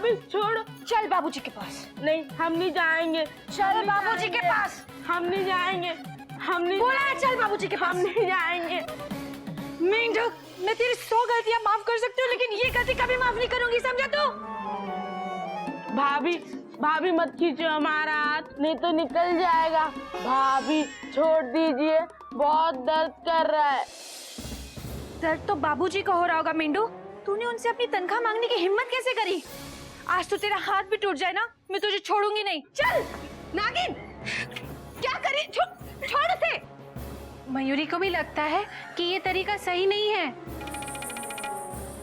भाभी छोड़ो। चल बाबूजी के पास। नहीं, हम नहीं जाएंगे। चल बाबूजी के पास। हम नहीं जाएंगे। हम नहीं बोला है चल बाबूजी के पास। हम नहीं जाएंगे। मेंढक, मैं तेरी 100 गलतियां माफ कर सकती हूँ, लेकिन ये गलती कभी माफ नहीं करूंगी, समझा तू? भाभी भाभी मत खींचो हमारा हाथ, नहीं तो निकल जाएगा। भाभी छोड़ दीजिए, बहुत दर्द कर रहा है। दर्द तो बाबूजी को हो रहा होगा मेंढू। तूने उनसे अपनी तनख्वाह मांगने की हिम्मत कैसे करी? आज तो तेरा हाथ भी टूट जाए ना, मैं तुझे छोड़ूंगी नहीं। चल नागिन, क्या करी? छोड़ उसे। मयूरी को भी लगता है कि ये तरीका सही नहीं है।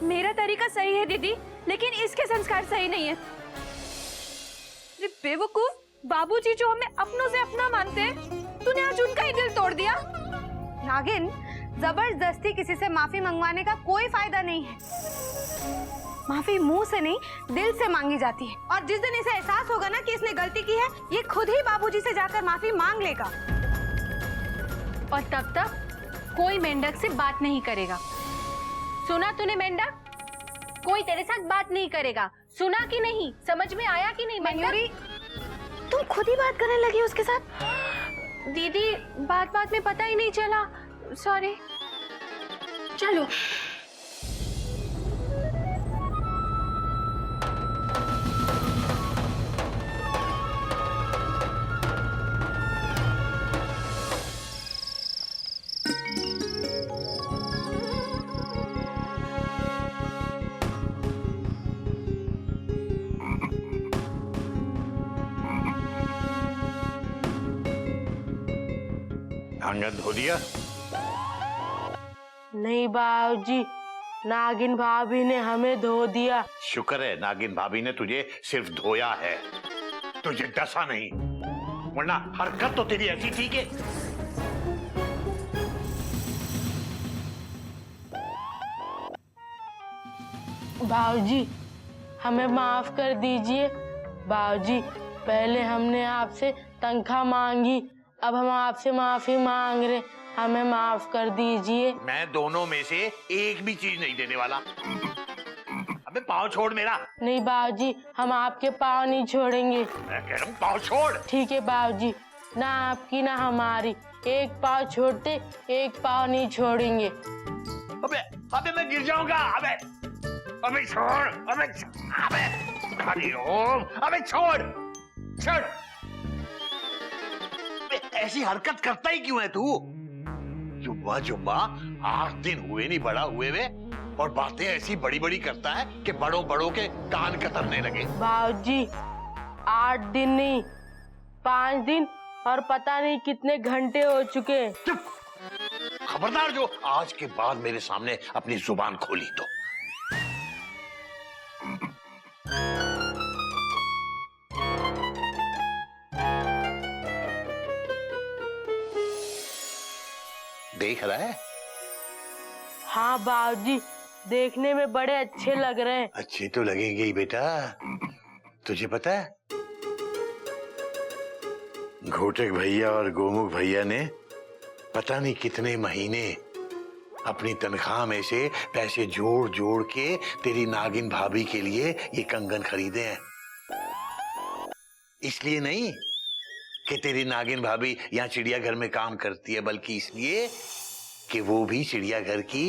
मेरा तरीका सही है दीदी, लेकिन इसके संस्कार सही नहीं है। अरे बेवकूफ, बाबूजी जो हमें अपनों से अपना मानते हैं, तूने आज उनका ही दिल तोड़ दिया। नागिन, जबरदस्ती किसी से माफी मंगवाने का कोई फायदा नहीं है। माफी मुंह से नहीं, दिल से मांगी जाती है। और जिस दिन इसे एहसास होगा ना कि इसने गलती की है, ये खुद ही बाबूजी से जाकर माफी मांग लेगा। और तब तक कोई मेंढक से बात नहीं करेगा। सुना तूने मेंढक? कोई तेरे साथ बात नहीं करेगा। सुना कि नहीं? समझ में आया कि नहीं? मयूरी, तुम खुद ही बात करने लगी उसके साथ। दीदी, बात में पता ही नहीं चला, सॉरी। चलो। आंगन धो दिया? नहीं बाबूजी, नागिन भाभी ने हमें धो दिया। शुक्र है नागिन भाभी ने तुझे सिर्फ धोया है, तुझे डसा नहीं, वरना हरकत तो तेरी ऐसी थी कि बाबूजी हमें माफ कर दीजिए। बाबूजी, पहले हमने आपसे तनख्वाह मांगी, अब हम आपसे माफी मांग रहे, हमें माफ कर दीजिए। मैं दोनों में से एक भी चीज नहीं देने वाला। अबे पाँव छोड़ मेरा। नहीं बाबूजी, हम आपके पाँव नहीं छोड़ेंगे। मैं कह रहा हूँ पाँव छोड़। ठीक है बाबूजी, ना आपकी ना हमारी, एक पाँव छोड़ते, एक पाँव नहीं छोड़ेंगे। अबे अबे मैं गिर जाऊंगा। अबे अबे छोड़। अबे अबे हरि ओम। अबे छोड़ छोड़। ऐसी हरकत करता ही क्यों है तू? जुम्मा जुम्मा 8 दिन हुए नहीं बड़ा हुए वे, और बातें ऐसी बड़ी बड़ी करता है कि बड़ों बड़ों के कान कतरने लगे। बाबूजी 8 दिन नहीं, 5 दिन और पता नहीं कितने घंटे हो चुके। चुप, खबरदार जो आज के बाद मेरे सामने अपनी जुबान खोली तो। देख रहा है? हाँ बाबूजी, देखने में बड़े अच्छे लग रहे हैं। अच्छे तो लगेंगे ही बेटा। तुझे पता है घोटक भैया और गोमुख भैया ने पता नहीं कितने महीने अपनी तनख्वाह में से पैसे जोड़ जोड़ के तेरी नागिन भाभी के लिए ये कंगन खरीदे हैं। इसलिए नहीं कि तेरी नागिन भाभी यहाँ चिड़ियाघर में काम करती है, बल्कि इसलिए कि वो भी चिड़ियाघर की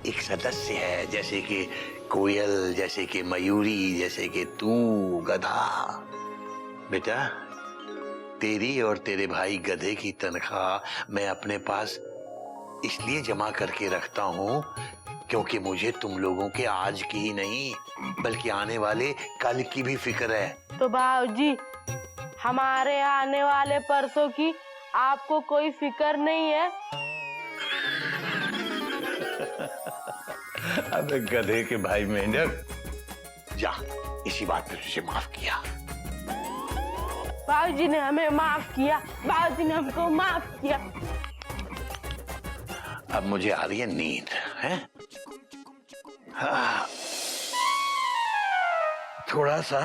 एक सदस्य है, जैसे कि कोयल, जैसे कि मयूरी, जैसे कि तू गधा। बेटा, तेरी और तेरे भाई गधे की तनख्वाह मैं अपने पास इसलिए जमा करके रखता हूँ क्योंकि मुझे तुम लोगों के आज की ही नहीं बल्कि आने वाले कल की भी फिक्र है। तो बाबूजी, हमारे आने वाले परसों की आपको कोई फिक्र नहीं है? अबे गधे के भाई मेंढक, जा, इसी बात पे तुझे माफ किया। बाबूजी ने हमें माफ किया, बाबूजी ने हमको माफ किया। अब मुझे आ रही है नींद, है? हाँ। थोड़ा सा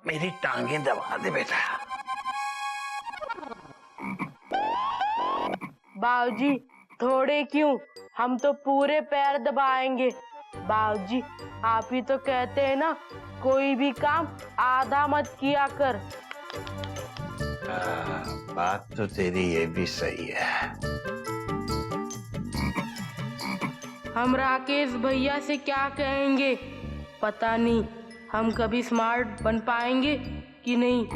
मेरी टांगें दबा दे बेटा। बाबूजी थोड़े क्यों, हम तो पूरे पैर दबाएंगे। बाबूजी आप ही तो कहते हैं ना, कोई भी काम आधा मत किया कर। बात तो तेरी ये भी सही है। हम राकेश भैया से क्या कहेंगे पता नहीं, हम कभी स्मार्ट बन पाएंगे कि नहीं।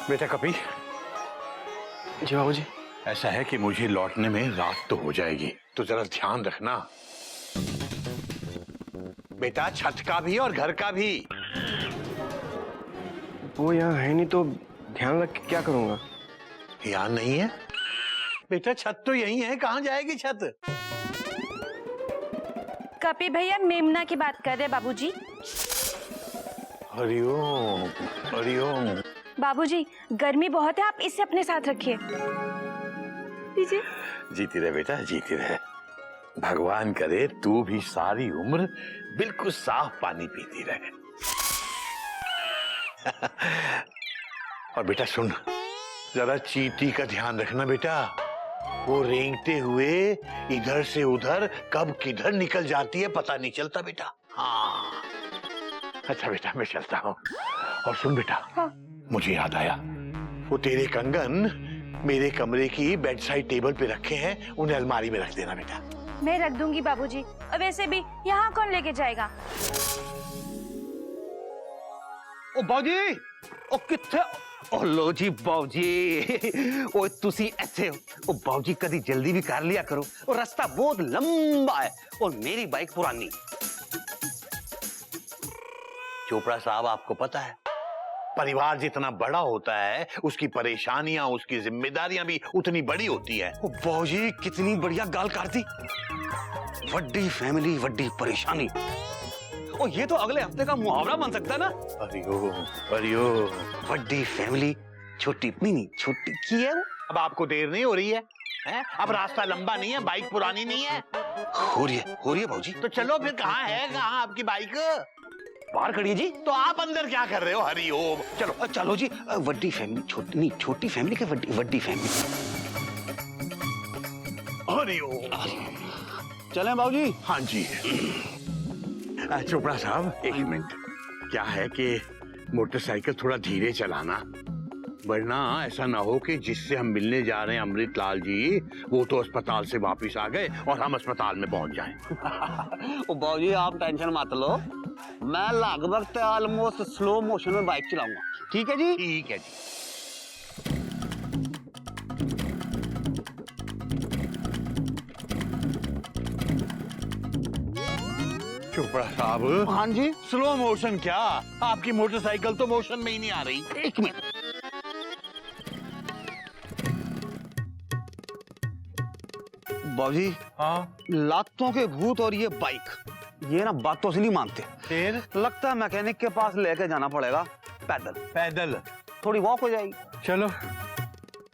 बेटा कपी, जी बाबूजी। ऐसा है कि मुझे लौटने में रात तो हो जाएगी, तो जरा ध्यान रखना बेटा, छत का भी और घर का भी। वो यहाँ है नहीं तो ध्यान रख के क्या करूँगा? यहाँ नहीं है बेटा, छत तो यही है, कहाँ जाएगी छत? कपी भैया मेमना की बात कर रहे बाबूजी। हरिओम हरिओम। बाबूजी गर्मी बहुत है, आप इसे अपने साथ रखिए। लीजिए। जीती रहे बेटा, जीती रहे। भगवान करे तू भी सारी उम्र बिल्कुल साफ पानी पीती रहे। और बेटा सुन, जरा चींटी का ध्यान रखना बेटा, वो रेंगते हुए इधर से उधर कब किधर निकल जाती है पता नहीं चलता बेटा। हाँ अच्छा बेटा, मैं चलता हूँ। और सुन बेटा, हाँ। मुझे याद आया, वो तेरे कंगन मेरे कमरे की बेड साइड टेबल पे रखे हैं, उन्हें अलमारी में रख देना बेटा। मैं रख दूंगी बाबूजी। और वैसे भी यहाँ कौन लेके जाएगा? ओ बाऊजी, ओ किथे? ओ लो जी बाऊजी, ओ तुसी ऐसे ओ बाऊजी कदी जल्दी भी कर लिया करो, और रास्ता बहुत लंबा है और मेरी बाइक पुरानी। चोपड़ा साहब, आपको पता है, परिवार जितना बड़ा होता है उसकी परेशानियां, उसकी जिम्मेदारियां भी उतनी बड़ी होती है। ओ बाऊजी कितनी बढ़िया गाल कर दी। वड्डी फैमिली वड्डी परेशानी। ओ ये तो अगले हफ्ते का मुहावरा बन सकता है ना। हरिओम हरिओम। वड्डी फैमिली छोटी नहीं छोटी की है वो। अब आपको देर नहीं हो रही है, हैं? अब रास्ता लंबा नहीं है, बाइक पुरानी नहीं है। हो रही है बाऊजी। तो चलो फिर, कहाँ है, कहाँ आपकी बाइक? बाहर खड़ी है जी। तो आप अंदर क्या कर रहे हो? हरिओम। चलो चलो जी। वड्डी फैमिली छोटी नहीं छोटी फैमिली के वड्डी फैमिली। हरिओम। चलें बाबूजी? हाँ जी। चोपड़ा साहब एक मिनट, क्या है कि मोटरसाइकिल थोड़ा धीरे चलाना, वरना ऐसा ना हो कि जिससे हम मिलने जा रहे हैं अमृतलाल जी, वो तो अस्पताल से वापस आ गए और हम अस्पताल में पहुंच जाएं। ओ बाबूजी आप टेंशन मत लो, मैं लगभग ऑलमोस्ट स्लो मोशन में बाइक चलाऊंगा। ठीक है जी? ठीक है जी। चोपड़ा साहब। हाँ जी। स्लो मोशन क्या, आपकी मोटरसाइकिल तो मोशन में ही नहीं आ रही। एक मिनट। बाबूजी, हाँ लातों के भूत और ये बाइक, ये ना बातों से नहीं मानते। फिर लगता है मैकेनिक के पास लेके जाना पड़ेगा पैदल। पैदल? थोड़ी वॉक हो जाएगी। चलो,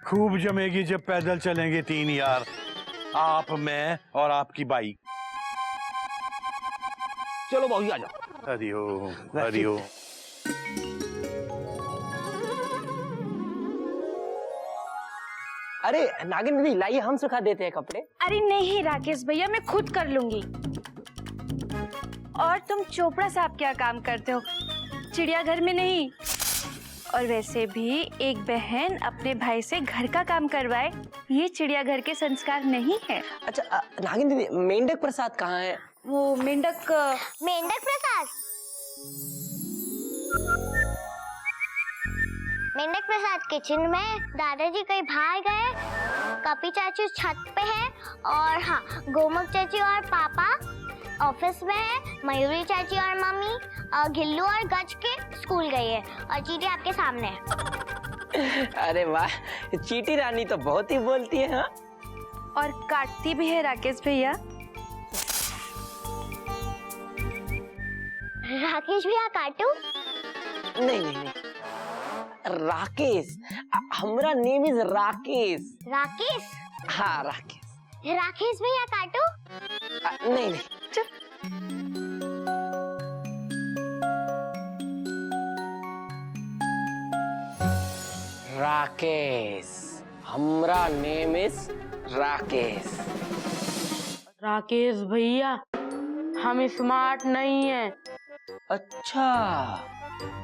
खूब जमेगी जब पैदल चलेंगे तीन यार, आप, मैं और आपकी बाइक। चलो बाबूजी आ जाओ। हरिओम हरिओम। अरे नागिन दीदी लाइए, हम सुखा देते हैं कपड़े। अरे नहीं राकेश भैया, मैं खुद कर लूंगी। और तुम चोपड़ा साहब क्या काम करते हो, चिड़ियाघर में नहीं। और वैसे भी एक बहन अपने भाई से घर का काम करवाए, ये चिड़ियाघर के संस्कार नहीं है। अच्छा नागिन दीदी, मेंढक प्रसाद कहाँ है? वो मेंढक प्रसाद, मेंढक प्रसाद किचन में, दादाजी कहीं बाहर गए, कपी चाचू छत पे है, और हाँ गोमुख चाची और पापा ऑफिस में है, मयूरी चाची और मम्मी घिल्लू और गज के स्कूल गई है और चीटी आपके सामने है। अरे वाह, चीटी रानी तो बहुत ही बोलती है। हाँ, और काटती भी है राकेश भैया। राकेश भैया काटू? नहीं नहीं नहीं, राकेश, हमारा नेम इज राकेश। राकेश? हाँ राकेश। राकेश भैया काटू? नहीं नहीं, चुप। राकेश, हमारा नेम इज राकेश। राकेश भैया, हम स्मार्ट नहीं हैं। अच्छा,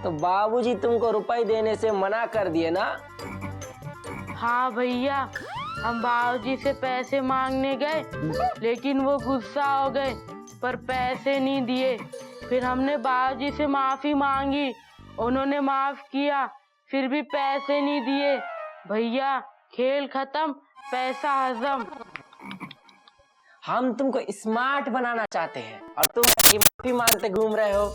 तो बाबूजी तुमको रुपए देने से मना कर दिए ना? हाँ भैया, हम बाबूजी से पैसे मांगने गए, लेकिन वो गुस्सा हो गए पर पैसे नहीं दिए। फिर हमने बाबूजी से माफी मांगी, उन्होंने माफ किया, फिर भी पैसे नहीं दिए। भैया, खेल खत्म, पैसा हजम। हम तुमको स्मार्ट बनाना चाहते हैं और तुम माफी मांगते घूम रहे हो।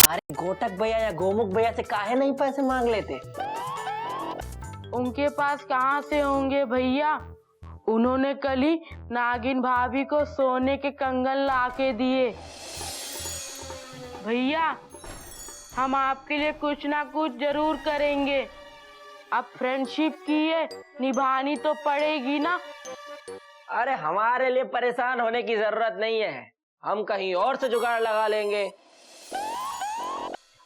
अरे गोटक भैया या गोमुख भैया से काहे नहीं पैसे मांग लेते? उनके पास कहाँ से होंगे भैया? उन्होंने कल ही नागिन भाभी को सोने के कंगन लाके दिए। भैया, हम आपके लिए कुछ ना कुछ जरूर करेंगे। अब फ्रेंडशिप की है, निभानी तो पड़ेगी ना। अरे हमारे लिए परेशान होने की जरूरत नहीं है, हम कहीं और से जुगाड़ लगा लेंगे।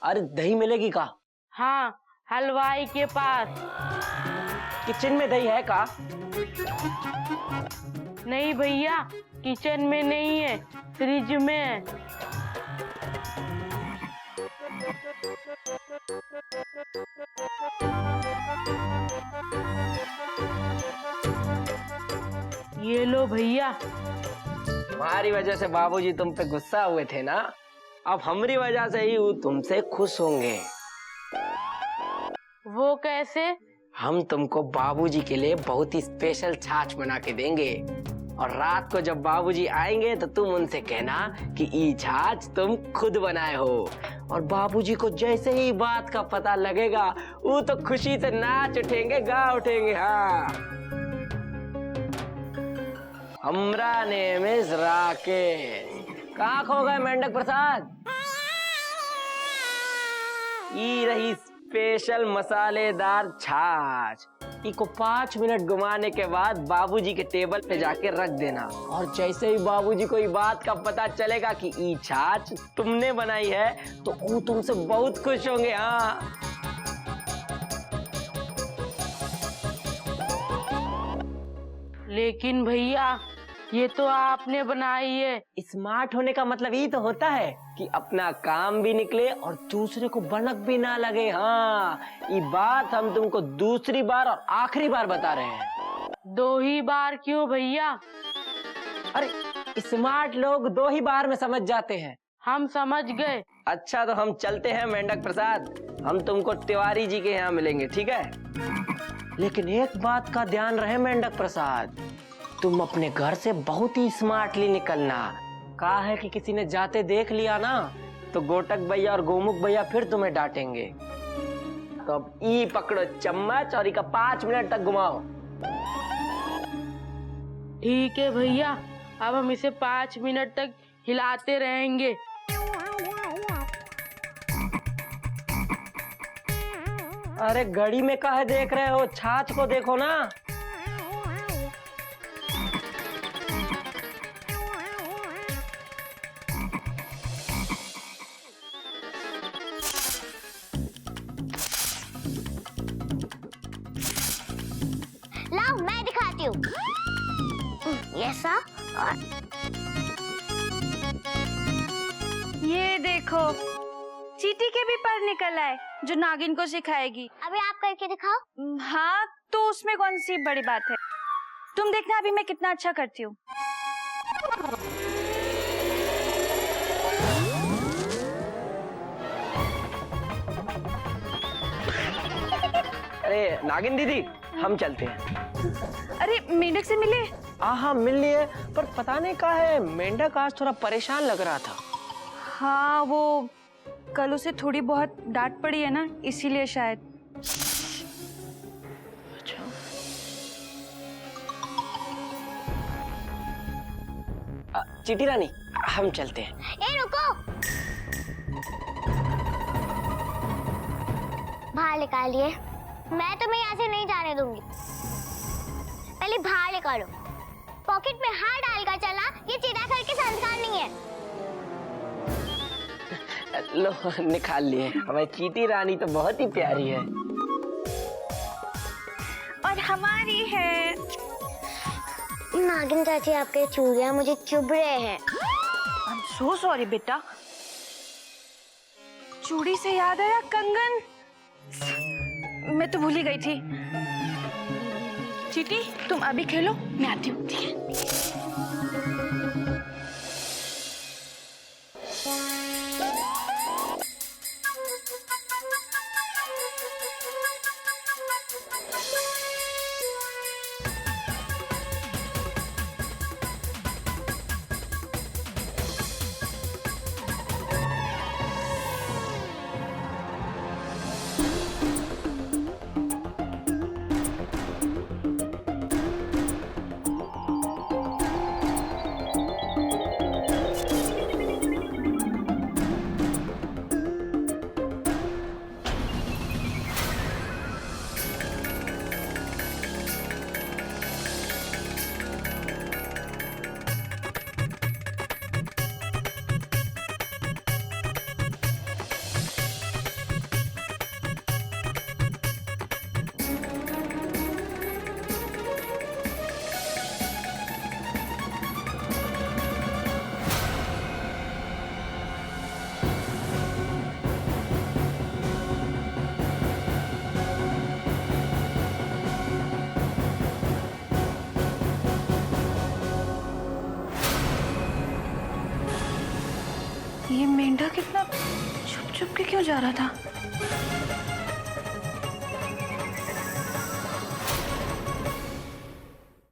अरे दही मिलेगी का? हाँ, हलवाई के पास। किचन में दही है का? नहीं भैया, किचन में नहीं है, फ्रिज में है। ये लो भैया। तुम्हारी वजह से बाबूजी तुम पे गुस्सा हुए थे ना, अब हमारी वजह से ही वो तुमसे खुश होंगे। वो कैसे? हम तुमको बाबूजी के लिए बहुत ही स्पेशल छाछ बना के देंगे और रात को जब बाबूजी आएंगे तो तुम उनसे कहना कि ये छाछ तुम खुद बनाए हो। और बाबूजी को जैसे ही बात का पता लगेगा वो तो खुशी से नाच उठेंगे, गा उठेंगे। हाँ, हमरा नेम इज राकेश। कहाँ खो गए मेंढक प्रसाद? ये रही स्पेशल मसालेदार छाछ। इसको 5 मिनट घुमाने के बाद बाबूजी के टेबल पे जाके रख देना और जैसे ही बाबूजी को ये बात का पता चलेगा कि ये छाछ तुमने बनाई है तो वो तुमसे बहुत खुश होंगे। हाँ, लेकिन भैया, ये तो आपने बनाई है। स्मार्ट होने का मतलब ये तो होता है कि अपना काम भी निकले और दूसरे को भनक भी ना लगे। हाँ, ये बात हम तुमको दूसरी बार और आखिरी बार बता रहे हैं। 2 ही बार क्यों भैया? अरे स्मार्ट लोग 2 ही बार में समझ जाते हैं। हम समझ गए। अच्छा, तो हम चलते हैं मेंढक प्रसाद, हम तुमको तिवारी जी के यहाँ मिलेंगे, ठीक है? लेकिन एक बात का ध्यान रहे मेंढक प्रसाद, तुम अपने घर से बहुत ही स्मार्टली निकलना। कहा है कि किसी ने जाते देख लिया ना तो गोटक भैया और गोमुख भैया फिर तुम्हें डांटेंगे। तो अब ई पकड़ो चम्मच और इका 5 मिनट तक घुमाओ। ठीक है भैया, अब हम इसे 5 मिनट तक हिलाते रहेंगे। अरे घड़ी में काहे देख रहे हो, छाछ को देखो ना। लाओ मैं दिखाती हूँ। ऐसा और ये देखो, चीटी के भी पर निकल आए जो नागिन को सिखाएगी। अभी आप करके दिखाओ। हाँ, तो उसमें कौन सी बड़ी बात है? तुम देखना अभी मैं कितना अच्छा करती हूँ। अरे नागिन दीदी, हम चलते हैं। अरे मेंढक से मिले? हाँ मिल लिए, पर पता नहीं कहा है मेंढक आज थोड़ा परेशान लग रहा था। हाँ, वो कल उसे थोड़ी बहुत डांट पड़ी है ना, इसीलिए शायद। अच्छा। चीटी रानी, हम चलते हैं। ए रुको, बाहर निकालिए। मैं तुम्हें यहाँ से नहीं जाने दूंगी। पहले बाहर निकालो। पॉकेट में हाथ डालकर चला, ये चिड़ियाघर के संस्कार नहीं है। लो निकाल लिए। हमारी चीटी रानी तो बहुत ही प्यारी है। और हमारी है। नागिन चाची, आपके चूड़ियां मुझे चुभ रहे हैं। आई एम सो सॉरी बेटा। चूड़ी से याद आया, कंगन मैं तो भूल ही गई थी। चीटी तुम अभी खेलो, मैं आती हूँ। ठीक है। ये मेंढक कितना छुप छुप के क्यों जा रहा था?